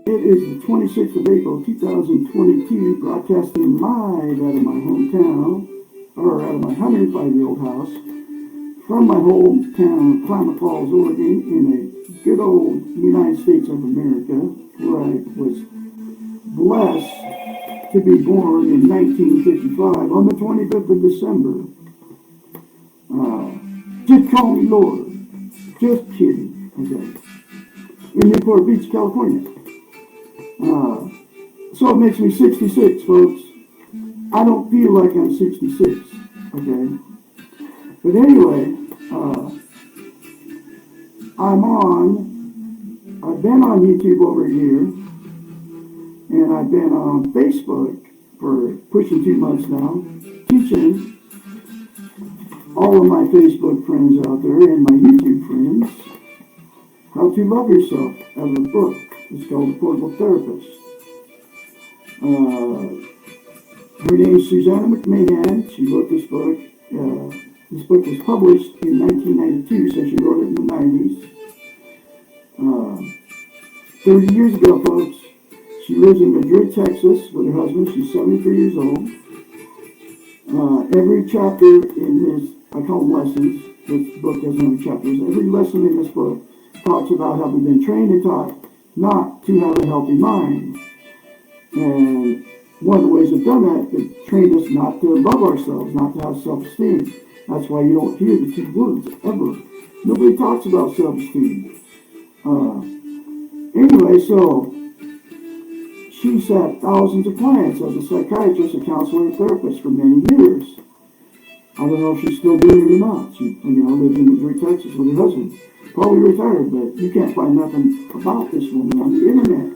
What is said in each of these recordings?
It is the 26th of April, 2022, broadcasting live out of my hometown, or out of my 105-year-old house, from my hometown of Klamath Falls, Oregon, in a good old United States of America, where I was blessed to be born in 1955 on the 25th of December. Just call me Lord. Just kidding. Okay. In Newport Beach, California. So it makes me 66, folks. I don't feel like I'm 66, okay? But anyway, I've been on YouTube over a year, and I've been on Facebook for pushing 2 months now, teaching all of my Facebook friends out there and my YouTube friends how to love yourself out of a book. It's called The Portable Therapist. Her name is Susanna McMahon. She wrote this book. This book was published in 1992, so she wrote it in the 90s. 30 years ago, folks, she lives in Madrid, Texas with her husband. She's 73 years old. Every chapter in this, I call them lessons. This book doesn't have chapters. Every lesson in this book talks about how we've been trained and taught not to have a healthy mind. And one of the ways they've done that, they trained us not to love ourselves, not to have self-esteem. That's why you don't hear the 2 words ever. Nobody talks about self-esteem. Anyway, so she's had thousands of clients as a psychiatrist, a counselor, and therapist for many years. I don't know if she's still doing it or not. She, lives in Madrid, Texas with her husband. Probably retired, but you can't find nothing about this woman on the internet.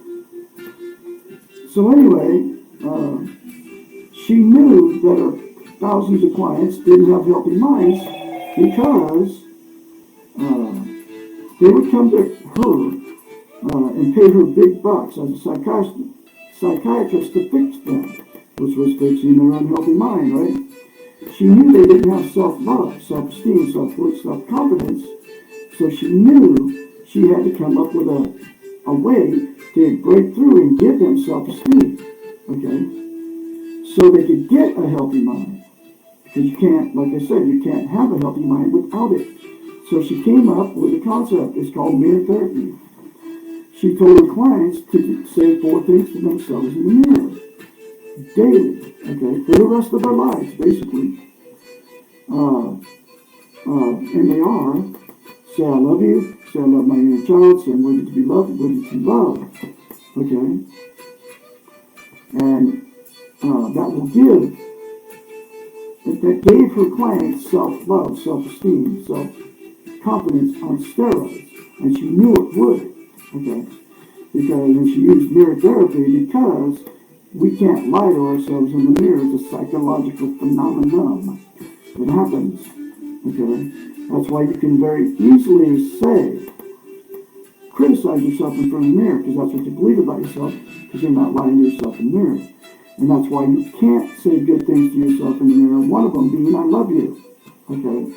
So anyway, she knew that her thousands of clients didn't have healthy minds because they would come to her and pay her big bucks as a psychiatrist to fix them, which was fixing their unhealthy mind, right? She knew they didn't have self-love, self-esteem, self-worth, self-confidence, so she knew she had to come up with a way to break through and give them self-esteem, okay? So they could get a healthy mind. Because you can't, like I said, you can't have a healthy mind without it. So she came up with a concept. It's called mirror therapy. She told her clients to say 4 things to themselves in the mirror daily, okay, for the rest of their lives, basically. And they are, say I love you, say I love my inner child, say I'm worthy to be loved, worthy to be loved, okay? And that gave her clients self-love, self-esteem, self-confidence on steroids, and she knew it would, okay? And she used mirror therapy because we can't lie to ourselves in the mirror. It's a psychological phenomenon that happens, okay? That's why you can very easily criticize yourself in front of the mirror, because that's what you believe about yourself, because you're not lying to yourself in the mirror. And that's why you can't say good things to yourself in the mirror, one of them being, I love you, okay?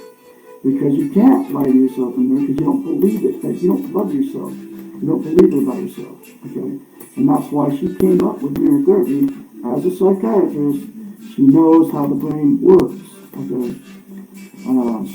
Because you can't lie to yourself in the mirror, because you don't believe it, that you don't love yourself. You don't believe it about yourself, okay? And that's why she came up with mirror therapy. As a psychiatrist, she knows how the brain works, okay?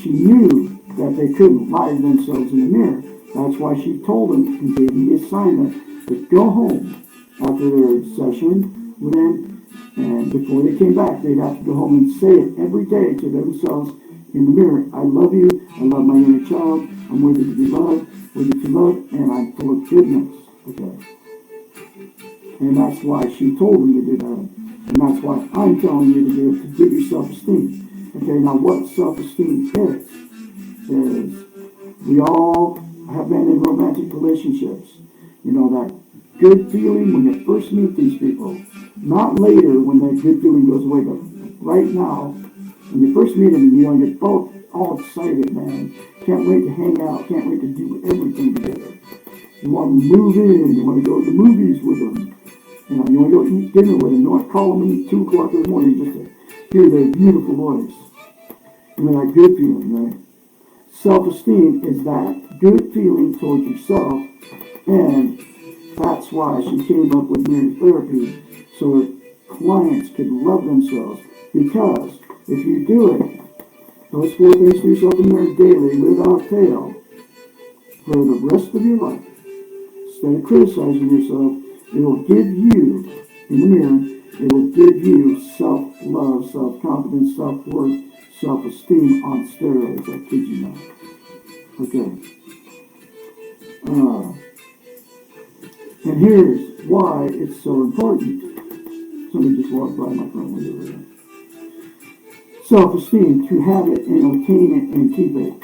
She knew that they couldn't lie to themselves in the mirror. That's why she told them and gave them the assignment to go home after their session with them, and before they came back, they'd have to go home and say it every day to themselves in the mirror. I love you. I love my inner child. I'm worthy to be loved, worthy to love, and I'm full of goodness, okay? And that's why she told them to do that. And that's why I'm telling you to do it, to give you self-esteem. Okay, now what self-esteem is we all have been in romantic relationships. You know, that good feeling when you first meet these people. Not later when that good feeling goes away, but right now, when you first meet them, you know, you're both all excited, man. Can't wait to hang out. Can't wait to do everything together. You want to move in. You want to go to the movies with them. You know, you want to go eat dinner with them. You want to call them at 2 o'clock in the morning just to hear their beautiful voice. You know, that good feeling, right? Self-esteem is that good feeling towards yourself, and that's why she came up with mirror therapy, so her clients could love themselves. Because if you do it, those 4 things to yourself in the mirror daily without fail, for the rest of your life, instead of criticizing yourself, it will give you, in the mirror, it will give you self-love, self-confidence, self-worth, self-esteem on steroids. I kid you not. Okay. And here's why it's so important. Somebody just walked by my front window there. Self-esteem, to have it and obtain it and keep it.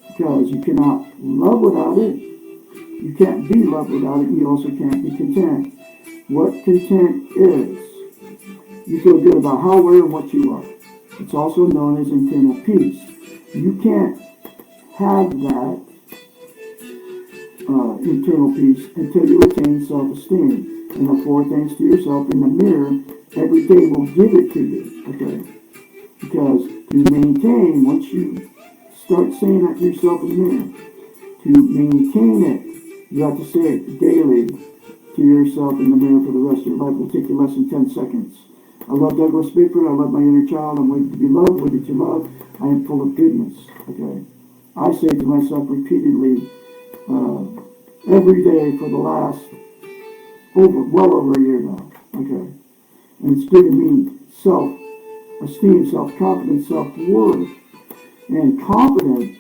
Because you cannot love without it. You can't be loved without it. You also can't be content. What content is, you feel good about how, where, and what you are. It's also known as internal peace. You can't have that internal peace until you attain self-esteem. And the 4 things to yourself in the mirror every day will give it to you. Okay? Because to maintain, once you start saying that to yourself in the mirror, to maintain it, you have to say it daily to yourself in the mirror for the rest of your life. It will take you less than 10 seconds. I love Douglas Bickford. I love my inner child. I'm waiting to be loved. Waiting to love. I am full of goodness. Okay? I say to myself repeatedly, every day for the last well over a year now. Okay? And it's given me self-esteem, self-confidence, self-worth, and confidence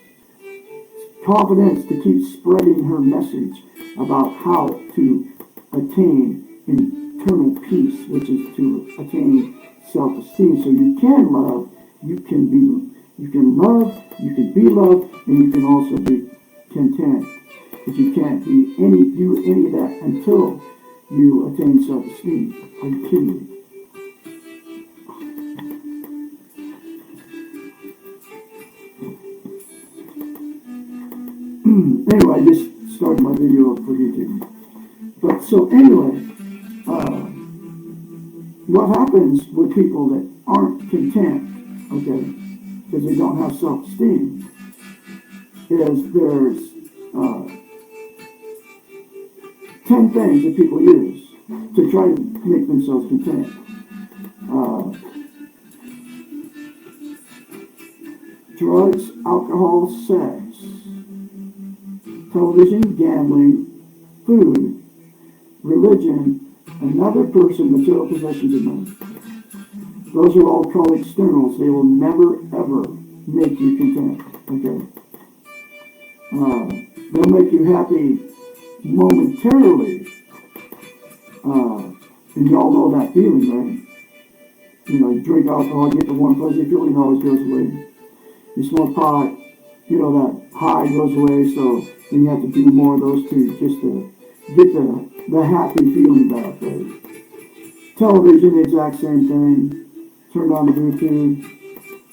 to keep spreading her message about how to attain internal peace, which is to attain self-esteem. So you can love, you can love, you can be loved, and you can also be content. But you can't do any of that until you attain self-esteem. Are you kidding me? Anyway, I just started my video up for YouTube. But so anyway, what happens with people that aren't content, okay, because they don't have self-esteem, is there's 10 things that people use to try to make themselves content. Drugs, alcohol, sex, television, gambling, food, religion, another person, material possessions, and money. Those are all called externals. They will never, ever make you content. Okay? They'll make you happy momentarily. And you all know that feeling, right? You know, you drink alcohol, you get the one fuzzy feeling, always goes away. You smoke pot, you know, that high goes away, so then you have to do more of those two just to get the happy feeling back, right? Television, the exact same thing. Turn on the Bluetooth,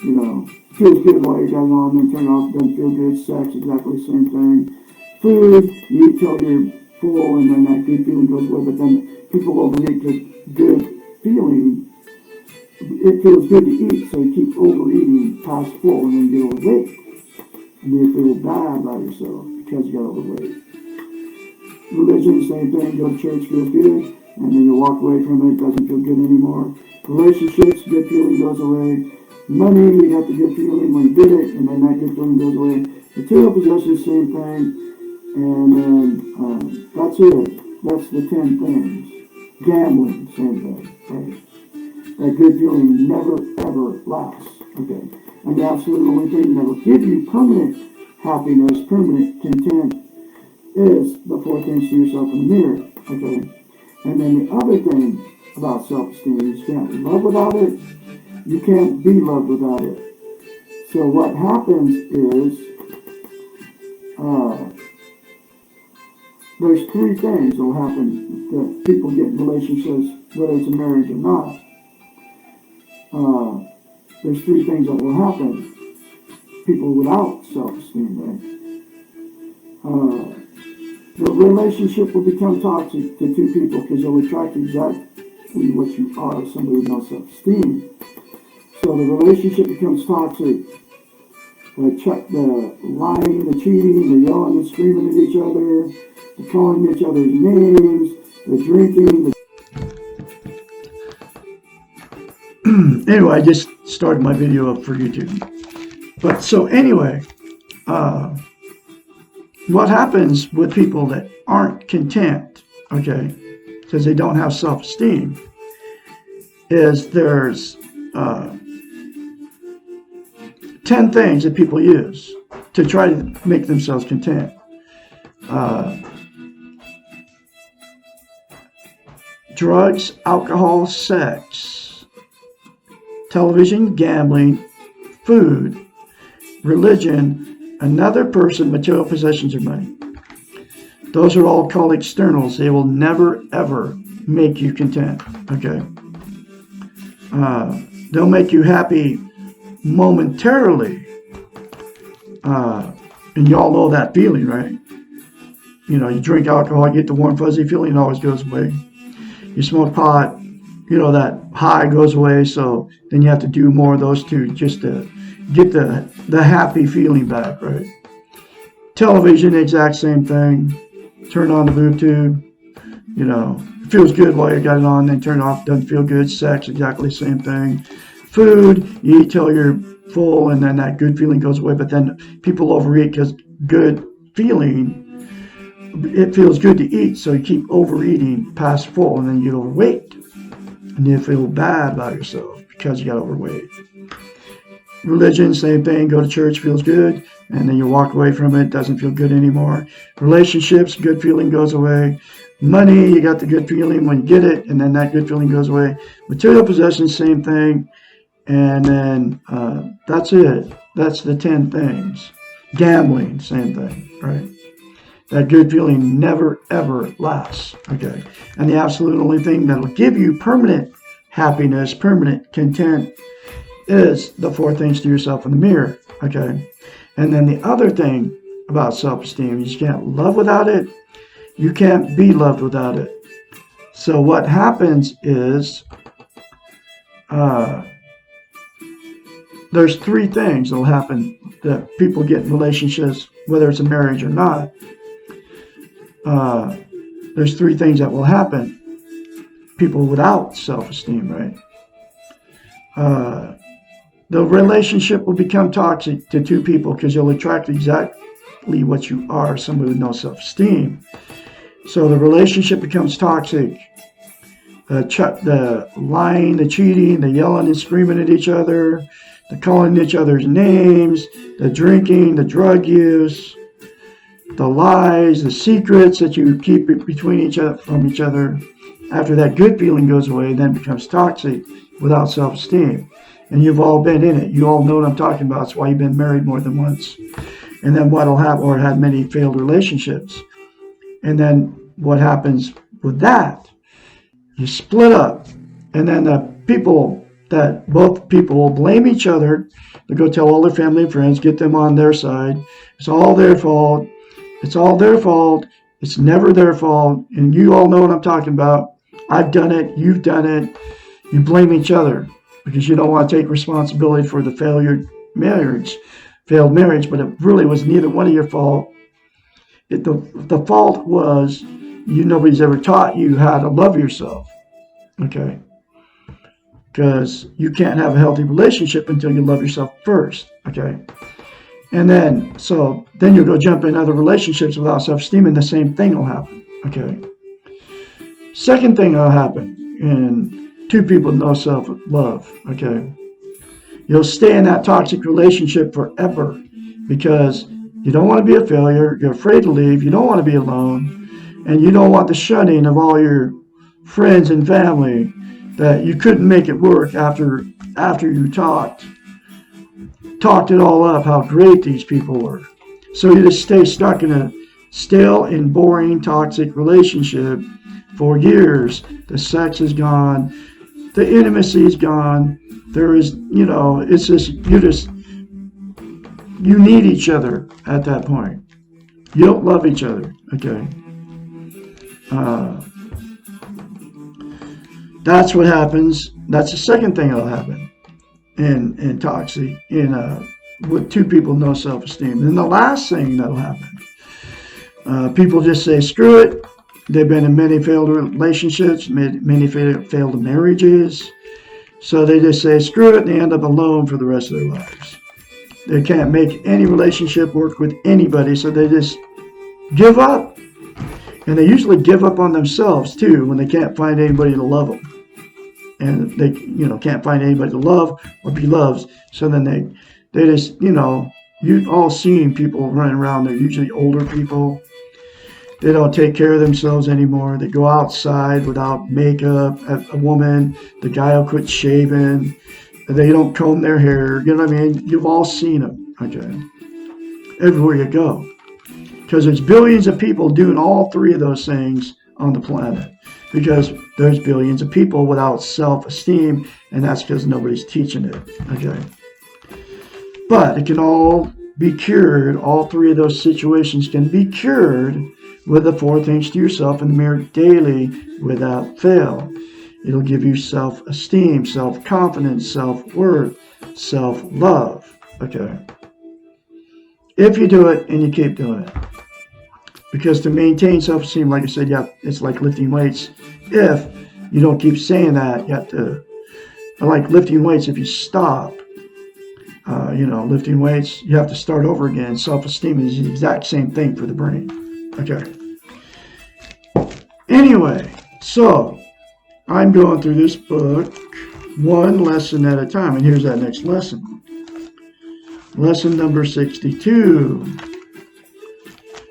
you know, feels good while you got it on, then turn it off, doesn't feel good. Sex, exactly the same thing. Food, you eat till you're full, and then that good feeling goes away, but then people overeat the good feeling. It feels good to eat, so you keep overeating past full, and then you get overweight. And you feel bad about yourself because you got overweight. Religion, same thing. Go to church, feels good, and then you walk away from it, doesn't feel good anymore. Relationships, good feeling goes away. Money, you got the good feeling when you get it, and then that good feeling goes away. Material possessions, same thing. And then that's it. That's the 10 things. Gambling, same thing. Right? That good feeling never, ever lasts. Okay? And the absolute only thing that will give you permanent happiness, permanent content, is the 4 things to yourself in the mirror. Okay? And then the other thing about self-esteem is you can't love without it. You can't be loved without it. So what happens is there's three things that will happen that people get in relationships, whether it's a marriage or not. There's three things that will happen. People without self-esteem, right? The relationship will become toxic to two people because they'll attract exactly what you are, somebody with no self-esteem. So the relationship becomes toxic. The lying, the cheating, the yelling and screaming at each other, the calling each other's names, the drinking. Anyway, I just started my video up for YouTube. But so anyway, what happens with people that aren't content, okay, because they don't have self-esteem, is there's 10 things that people use to try to make themselves content. Drugs, alcohol, sex, television, gambling, food, religion, another person, material possessions, or money. Those are all called externals. They will never, ever make you content, okay? They'll make you happy momentarily. And you all know that feeling, right? You know, you drink alcohol, you get the warm, fuzzy feeling, it always goes away. You smoke pot, you know, that high goes away, so then you have to do more of those two just to get the happy feeling back, right? Television, the exact same thing. Turn on the boob tube, you know, it feels good while you got it on, then turn it off, doesn't feel good. Sex, exactly the same thing. Food, you eat till you're full, and then that good feeling goes away, but then people overeat because good feeling, it feels good to eat, so you keep overeating past full, and then you get overweight, and you feel bad about yourself because you got overweight. Religion, same thing. Go to church, feels good, and then you walk away from it, doesn't feel good anymore. Relationships, good feeling goes away. Money, you got the good feeling when you get it, and then that good feeling goes away. Material possessions, same thing, and then that's it. That's the 10 things. Gambling, same thing, right? That good feeling never, ever lasts, okay? And the absolute only thing that will give you permanent happiness, permanent content, is the 4 things to yourself in the mirror, okay? And then the other thing about self-esteem, you just can't love without it. You can't be loved without it. So what happens is there's 3 things that will happen that people get in relationships, whether it's a marriage or not. There's 3 things that will happen. People without self-esteem, right? The relationship will become toxic to 2 people because you'll attract exactly what you are, somebody with no self-esteem. So the relationship becomes toxic. The lying, the cheating, the yelling and screaming at each other, the calling each other's names, the drinking, the drug use, the lies, the secrets that you keep between each other, from each other. After that good feeling goes away, then becomes toxic without self-esteem. And you've all been in it. You all know what I'm talking about. That's why you've been married more than once. And then what'll happen, or had many failed relationships. And then what happens with that? You split up. And then both people will blame each other. They go tell all their family and friends, get them on their side. It's all their fault. It's all their fault. It's never their fault. And you all know what I'm talking about. I've done it. You've done it. You blame each other because you don't want to take responsibility for the failed marriage, but it really was neither one of your fault. The fault was nobody's ever taught you how to love yourself, okay? Because you can't have a healthy relationship until you love yourself first, okay? And then you'll go jump in other relationships without self-esteem, and the same thing will happen, okay? Second thing that'll happen in 2 people with no self-love, okay? You'll stay in that toxic relationship forever because you don't want to be a failure, you're afraid to leave, you don't want to be alone, and you don't want the shunning of all your friends and family that you couldn't make it work after you talked it all up, how great these people were. So you just stay stuck in stale and boring toxic relationship for years. The sex is gone. The intimacy is gone. There is, it's just, you need each other at that point. You don't love each other, okay? That's what happens. That's the second thing that'll happen in toxic, with two people no self-esteem. And the last thing that'll happen, people just say, screw it. They've been in many failed relationships, many failed marriages. So they just say, screw it, and they end up alone for the rest of their lives. They can't make any relationship work with anybody, so they just give up. And they usually give up on themselves, too, when they can't find anybody to love them. And they, can't find anybody to love or be loved. So then they just, you've all seen people running around. They're usually older people. They don't take care of themselves anymore. They go outside without makeup. A woman, the guy will quit shaving. They don't comb their hair. You know what I mean? You've all seen them, okay? Everywhere you go. Because there's billions of people doing all three of those things on the planet. Because there's billions of people without self-esteem, and that's because nobody's teaching it, okay? But it can all be cured. All three of those situations can be cured with the 4 things to yourself in the mirror daily without fail. It'll give you self-esteem, self-confidence, self-worth, self-love, okay? If you do it and you keep doing it. Because to maintain self-esteem, like I said, it's like lifting weights. If you don't keep saying that, you have to, like lifting weights, if you stop, lifting weights, you have to start over again. Self-esteem is the exact same thing for the brain. Okay. Anyway, so I'm going through this book one lesson at a time. And here's that next lesson. Lesson number 62.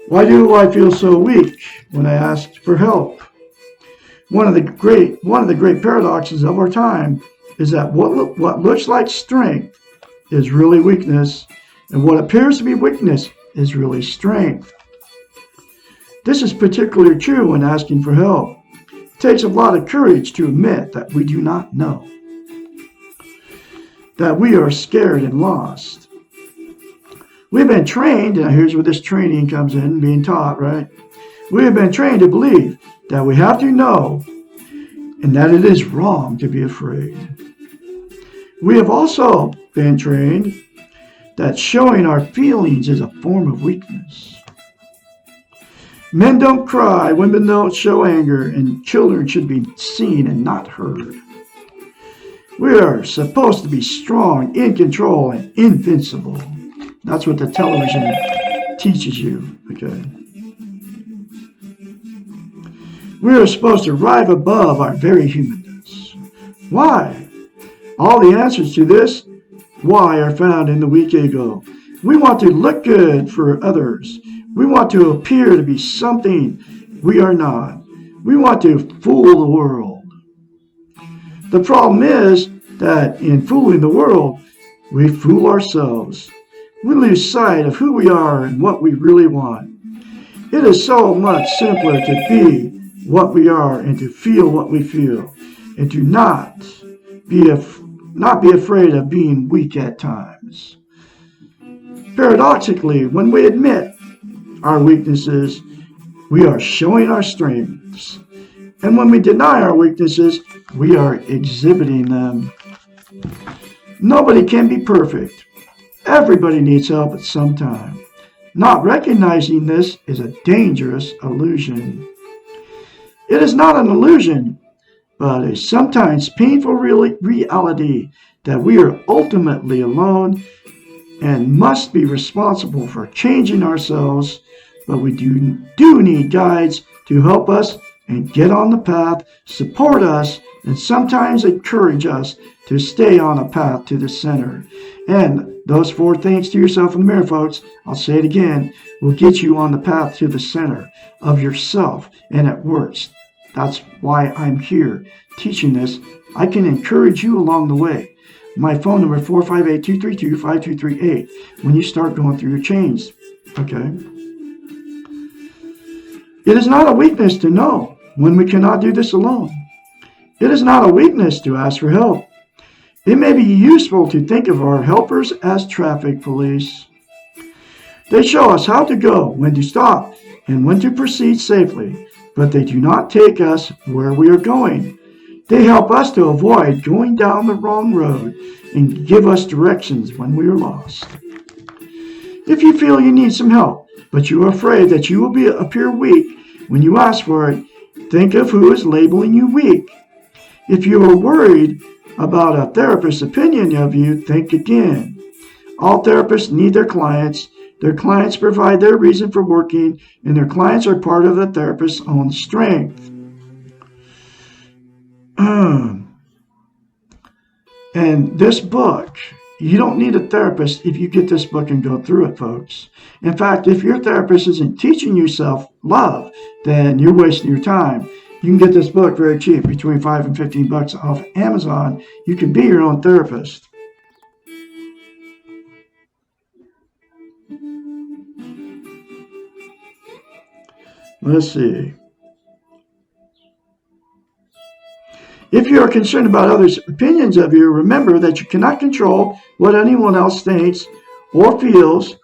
Why do I feel so weak when I ask for help? One of the great paradoxes of our time is that what looks like strength is really weakness, and what appears to be weakness is really strength. This is particularly true when asking for help. It takes a lot of courage to admit that we do not know, that we are scared and lost. We've been trained, and here's where this training comes in, being taught, right? We have been trained to believe that we have to know and that it is wrong to be afraid. We have also been trained that showing our feelings is a form of weakness. Men don't cry, women don't show anger, and children should be seen and not heard. We are supposed to be strong, in control, and invincible. That's what the television teaches you, okay? We are supposed to rise above our very humanness. Why? All the answers to this why are found in the weak ego. We want to look good for others. We want to appear to be something we are not. We want to fool the world. The problem is that in fooling the world, we fool ourselves. We lose sight of who we are and what we really want. It is so much simpler to be what we are and to feel what we feel, and to not be afraid of being weak at times. Paradoxically, when we admit our weaknesses, we are showing our strengths. And when we deny our weaknesses, we are exhibiting them. Nobody can be perfect. Everybody needs help at some time. Not recognizing this is a dangerous illusion. It is not an illusion, but a sometimes painful reality that we are ultimately alone and must be responsible for changing ourselves, but we do need guides to help us and get on the path, support us, and sometimes encourage us to stay on a path to the center. And those 4 things to yourself in the mirror, folks, I'll say it again, will get you on the path to the center of yourself, and it works. That's why I'm here teaching this. I can encourage you along the way. My phone number is 458-232-5238 when you start going through your chains. Okay? It is not a weakness to know when we cannot do this alone. It is not a weakness to ask for help. It may be useful to think of our helpers as traffic police. They show us how to go, when to stop, and when to proceed safely, but they do not take us where we are going. They help us to avoid going down the wrong road and give us directions when we are lost. If you feel you need some help, but you are afraid that you will appear weak when you ask for it, think of who is labeling you weak. If you are worried about a therapist's opinion of you, think again. All therapists need their clients. Their clients provide their reason for working, and their clients are part of the therapist's own strength. And this book, you don't need a therapist if you get this book and go through it, folks. In fact, if your therapist isn't teaching you self-love, then you're wasting your time. You can get this book very cheap, between $5 and $15 off Amazon. You can be your own therapist. Let's see. If you are concerned about others' opinions of you, remember that you cannot control what anyone else thinks or feels,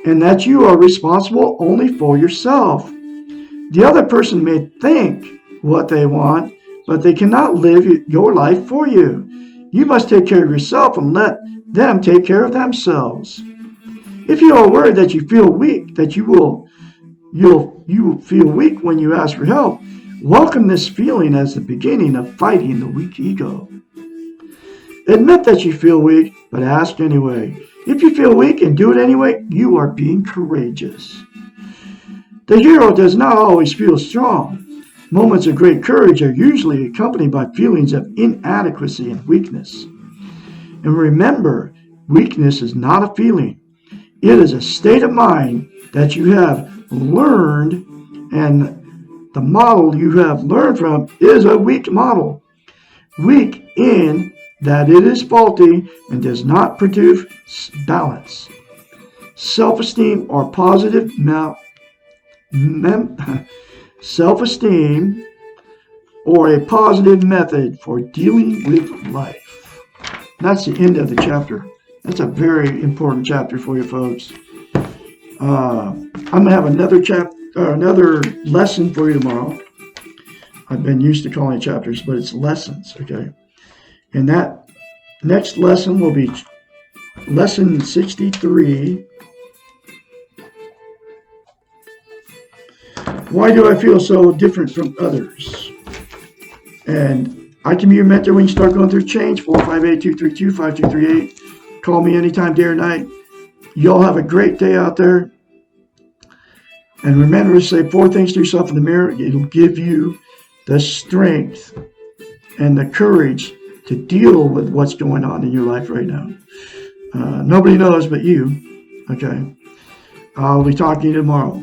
and that you are responsible only for yourself. The other person may think what they want, but they cannot live your life for you. You must take care of yourself and let them take care of themselves. If you are worried that you feel weak, that you will feel weak when you ask for help, welcome this feeling as the beginning of fighting the weak ego. Admit that you feel weak, but ask anyway. If you feel weak and do it anyway, you are being courageous. The hero does not always feel strong. Moments of great courage are usually accompanied by feelings of inadequacy and weakness. And remember, weakness is not a feeling. It is a state of mind that you have learned, and the model you have learned from is a weak model. Weak in that it is faulty and does not produce balance. Self-esteem or positive self-esteem or a positive method for dealing with life. That's the end of the chapter. That's a very important chapter for you folks. I'm going to have another lesson for you tomorrow. I've been used to calling it chapters, but it's lessons, okay? And that next lesson will be lesson 63. Why do I feel so different from others? And I can be your mentor when you start going through change. 458-232-5238. Call me anytime, day or night. Y'all have a great day out there. And remember to say 4 things to yourself in the mirror. It'll give you the strength and the courage to deal with what's going on in your life right now. Nobody knows but you. Okay. I'll be talking to you tomorrow.